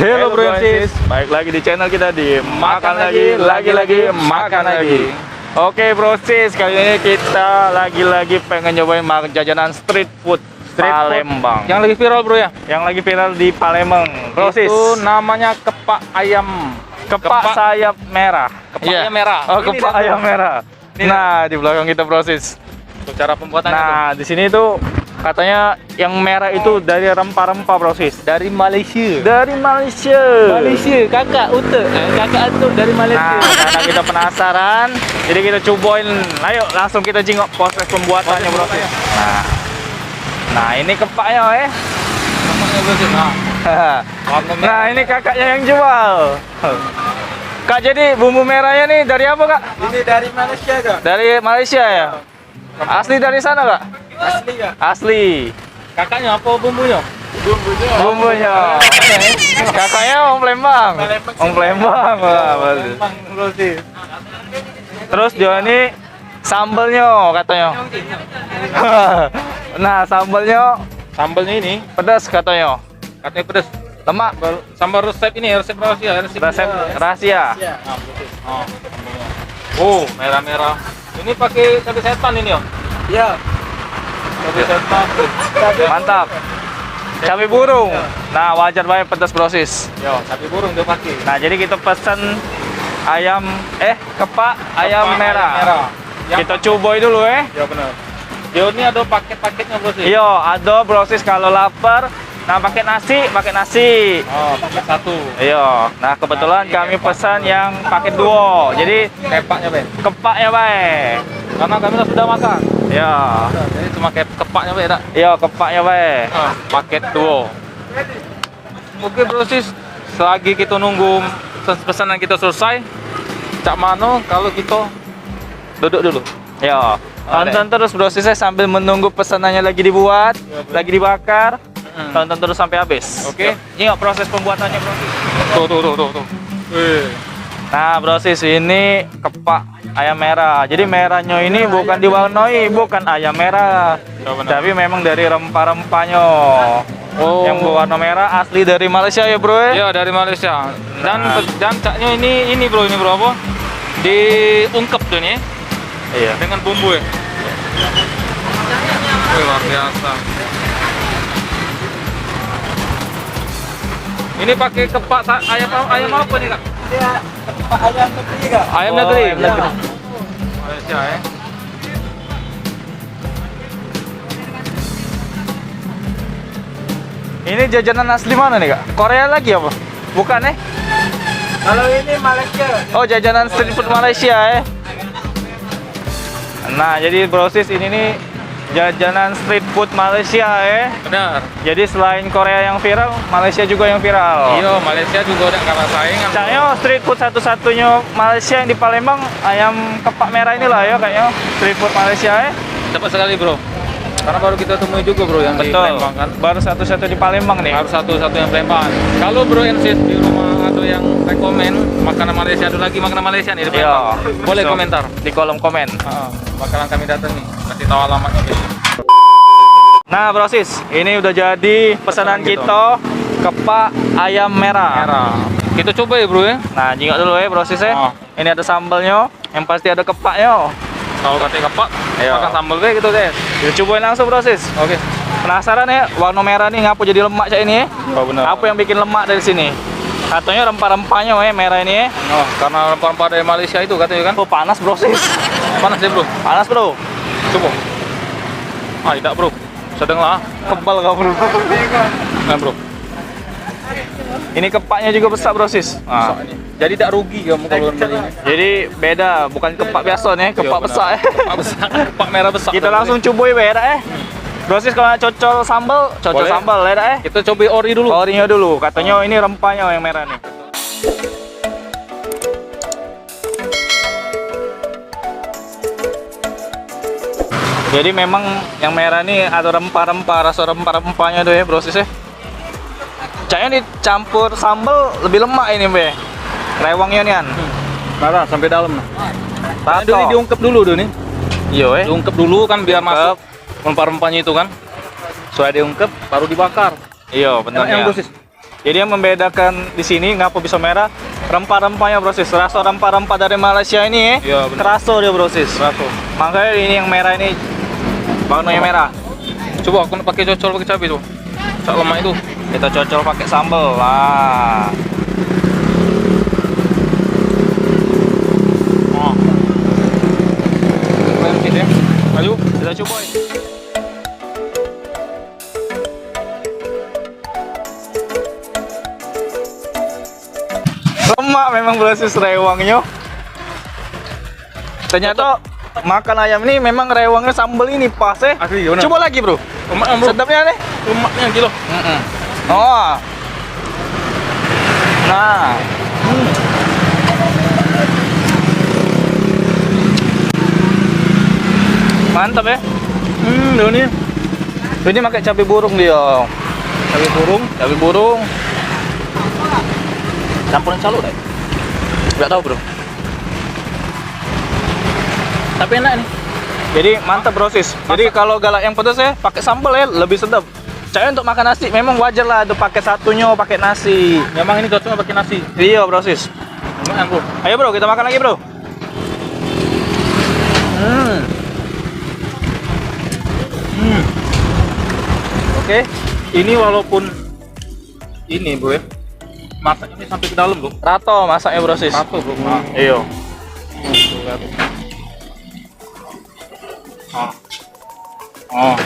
Hello bro sis, baik lagi di channel kita di Makan Lagi Makan Lagi. Oke bro sis, kali ini kita lagi pengen nyobain makan jajanan street food Palembang. Yang lagi viral bro ya? Yang lagi viral di Palembang bro sis. Itu namanya kepak ayam. Kepak sayap merah. Kepaknya merah. Oh, kepak ayam merah. Nah, di belakang kita bro sis. Untuk cara pembuatannya Nah, di sini tuh katanya yang merah itu dari rempah-rempah bro sis. dari Malaysia. Dari Malaysia. Malaysia, kakak Uta. Kakak Atuk dari Malaysia. Nah, karena kita penasaran, jadi kita cobain. Ayo, langsung kita jengok proses pembuatannya bro sis. Nah, ini kepaknya Kepaknya bro sis. Nah, ini kakaknya yang jual. Kak, jadi bumbu merahnya nih dari apa kak? Ini dari Malaysia kak. Dari Malaysia ya? Asli dari sana kak? Asli kak. Asli. Kakaknya apa bumbunya? Bumbunya. Kakaknya orang Palembang. Orang Palembang. Wah, bagus. Bro sis. Terus dia ini sambelnya katanya. Nah, sambelnya Sambalnya ini pedas katanya. katanya pedas. Lemak. Sambal resep ini, resep rahasia. Resep rahasia. Nah, bro sis. Oh, sambalnya. Oh, merah-merah. Ini pakai cabai setan ini ya? Ya. Cabai setan. Mantap. Cabai burung. Nah, wajar banget pedas proses. Yo, cabai burung dia pakai. Nah, jadi kita pesen ayam kepak ayam merah. Yang Kita cobain dulu ya benar. Yo ini ada paket-paketnya bro sis. Iya, ada proses kalau lapar. Nah, pakai nasi. Oh, paket satu. Iya. Nah, kebetulan Nasi, kami kepak. pesan yang paket duo. Jadi Kepaknya be. kepaknya baik. Karena kami sudah makan. Iya. Jadi cuma kepaknya be tak. Iya, kepaknya baik. Paket duo. Oke bro sis. Selagi kita nunggu pesanan kita selesai, cak mano kalau kita duduk dulu. Iya. Tonton terus proses sambil menunggu pesanannya lagi dibuat, lagi dibakar. Tonton terus sampai habis. Oke. Ini proses pembuatannya, Bro. Tuh. Nah, Bro sis, ini kepak ayam merah. Jadi merahnya ini bukan diwarnai, bukan ayam merah. Ya, benar. Tapi memang dari rempah-rempahnya. Oh. Yang berwarna merah asli dari Malaysia ya, Bro ya? Iya dari Malaysia. Nah. Dan caknya ini bro apa? Diungkep tuh nih Iya. dengan bumbu ya. Luar biasa. Ini pakai kepak ayam apa nih kak? Ya. Kepak ayam negeri kak. Ayam Oh, negeri. ayam negeri. Malaysia ya. Ini jajanan asli mana nih, Kak? Korea lagi apa? Bukan Kalau ini Malaysia. Oh, jajanan street food Malaysia Nah, jadi brosis ini nih jajanan street food Malaysia Benar. Jadi selain Korea yang viral, Malaysia juga yang viral. Iya Malaysia juga udah kalah saingan. Kayaknya street food satu-satunya Malaysia yang di Palembang ayam kepak merah inilah ya kayaknya street food Malaysia Cepat sekali bro. Karena baru kita temui juga bro yang di Betul. Palembang kan. Baru satu-satu di Palembang nih. Harus satu-satu yang Palembang. Kalau bro NC di rumah ada yang rekomen makanan Malaysia, ada lagi makanan Malaysia nih di Iya. Palembang. Boleh So, komentar. di kolom komen. Bakalan kami datang nih. Kasih tahu alamatnya. Nah, brosis, ini udah jadi pesanan Pesanan kita kepak ayam merah. Merah. Kita coba ya bro ya. Nah, jingok dulu ya brosis Oh. Ini ada sambalnya, yang pasti ada kepaknya. Kalau katanya kepak, Iya. makan sambal deh gitu deh. Kita cobain langsung brosis. Oke. Penasaran ya, warna merah nih ngapa jadi lemak kayak ini Oh benar. Apa yang bikin lemak dari sini? Katanya rempah-rempahnya merah ini Oh, karena rempah-rempah dari Malaysia itu katanya kan. Oh, panas brosis. Panas ya bro. Panas bro. Coba. Tidak bro. Sedang lah. Kebal kau bro. Nah bro. Ini kepaknya juga besar brosis. Nah, Jadi tidak rugi kamu kalau beli ini. jadi beda, bukan kepak biasa nih, kepak Iya, besar benar. Kepak besar. Kepak merah besar. Kita langsung cobain ya Brosis kalau cocol sambal, cocol Boleh. sambal ya Kita coba ori dulu. Orinya dulu, katanya ini rempahnya yang merah nih. Jadi memang yang merah nih ada rempah-rempah, rasa rempah-rempahnya tuh ya prosesnya. Kayaknya dicampur sambal lebih lemak ini be. Rewangnya nian. Marah sampai dalam nah. Tato. Ini diungkep dulu tuh nih. Iya Diungkep dulu kan biar masuk rempah-rempahnya itu kan. Setelah diungkep baru dibakar. Iya benar Yang ya. dosis. Jadi yang membedakan di sini ngapa bisa merah, rempah-rempahnya brosis. Rasa rempah-rempah dari Malaysia ini Iya, benar. keraso dia brosis. Raso. Makanya ini yang merah ini warnanya merah. Coba aku nak pakai cocol pakai cabai tuh. Cak lemak itu. Kita cocol pakai sambal lah. Oh. Keren sih ya. Ayo. Kita coba. Lemak memang brosis rewangnya. Ternyata makan ayam ini memang rewangnya sambal ini pas ya. Asli, benar. Coba lagi bro. Lemaknya bro. Sedapnya nih. Lemaknya gila. Oh. Nah. Mantap ya. Dia nih. Ini pakai cabai burung dia. Cabai burung. Cabai burung. Campuran calo deh. Enggak tahu, Bro. Tapi enak nih. Jadi mantap brosis. Jadi kalau galak yang pedas ya pakai sambal ya lebih sedap. Saya untuk makan nasi memang wajar lah ada pakai satunya pakai nasi. Memang ini cocoknya pakai nasi. Iya brosis. Lumayan bro. Ayo bro kita makan lagi bro. Oke. Ini walaupun ini bro ya, masaknya ini sampai ke dalam bro. Rato masaknya brosis. Satu bro. Nah, Iya. Oh,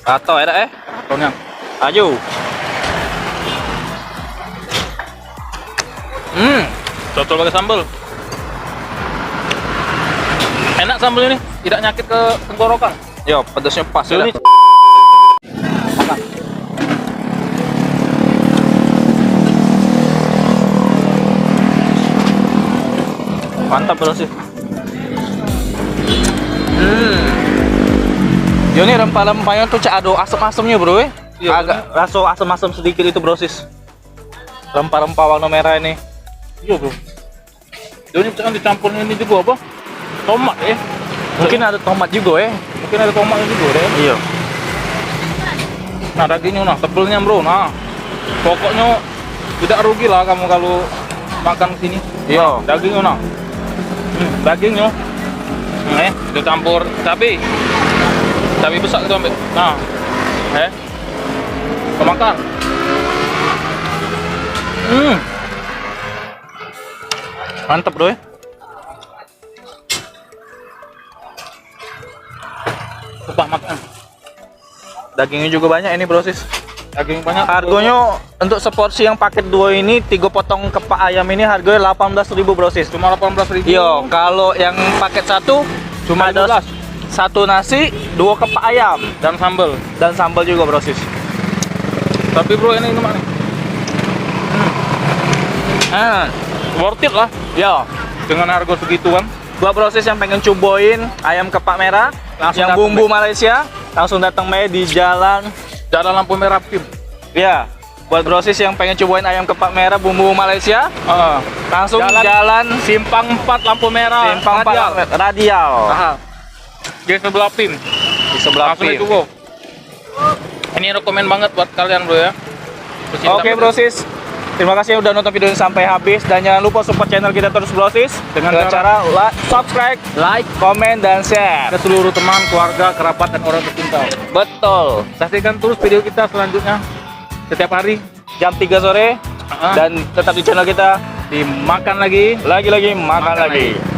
Rato enak tonnya. Ayo. Cocol pakai sambal. Enak sambal ini, tidak nyakit ke tenggorokan. Yo pedasnya pas Ini ya. Mantap bro sih. Yo ini rempah-rempahnya tuh cak ada asam-asamnya bro ya. Iya, Agak rasa asam-asam sedikit itu brosis. Rempah-rempah warna merah ini. iya bro. Ini jangan dicampur ini juga apa? Tomat ya. Mungkin ada tomat juga ya. Mungkin ada tomatnya juga deh. Iya. Nah dagingnya nah tebelnya bro. Nah pokoknya tidak rugi lah kamu kalau makan sini. Iya. Dagingnya nah. Dagingnya. Kita campur cabai. Cabai besar kita ambil. Nah. Kita makan. Mantap bro ya. Coba makan. Dagingnya juga banyak ini brosis. Daging banyak. Harganya untuk seporsi yang paket 2 ini 3 potong kepak ayam ini harganya 18.000 brosis. Cuma 18.000. Iya, kalau yang paket 1 cuma ada 1 nasi, 2 kepak ayam dan sambal. dan sambal juga brosis. Tapi bro ini gimana nih? Worth it lah Ya, dengan harga segitu kan. buat brosis yang pengen cobain ayam kepak merah Langsung yang datang, bumbu Malaysia, langsung datang di jalan. Jalan lampu merah PIM. Ya, buat brosis yang pengen cobain ayam kepak merah bumbu Malaysia, langsung jalan Simpang 4 lampu merah. Simpang Radial. 4 Radial. Aha. Di sebelah PIM. Di sebelah Langsung PIM. itu bro. Ini rekomen banget buat kalian bro ya. Pecinta Oke bro. brosis, terima kasih udah nonton video ini sampai habis dan jangan lupa support channel kita terus brosis dengan cara subscribe, like, komen dan share. Ke seluruh teman, keluarga, kerabat dan orang tercinta. Betul. Saksikan terus video kita selanjutnya setiap hari Jam 3 sore Ah. dan tetap di channel kita dimakan lagi. lagi-lagi makan Makan lagi. lagi.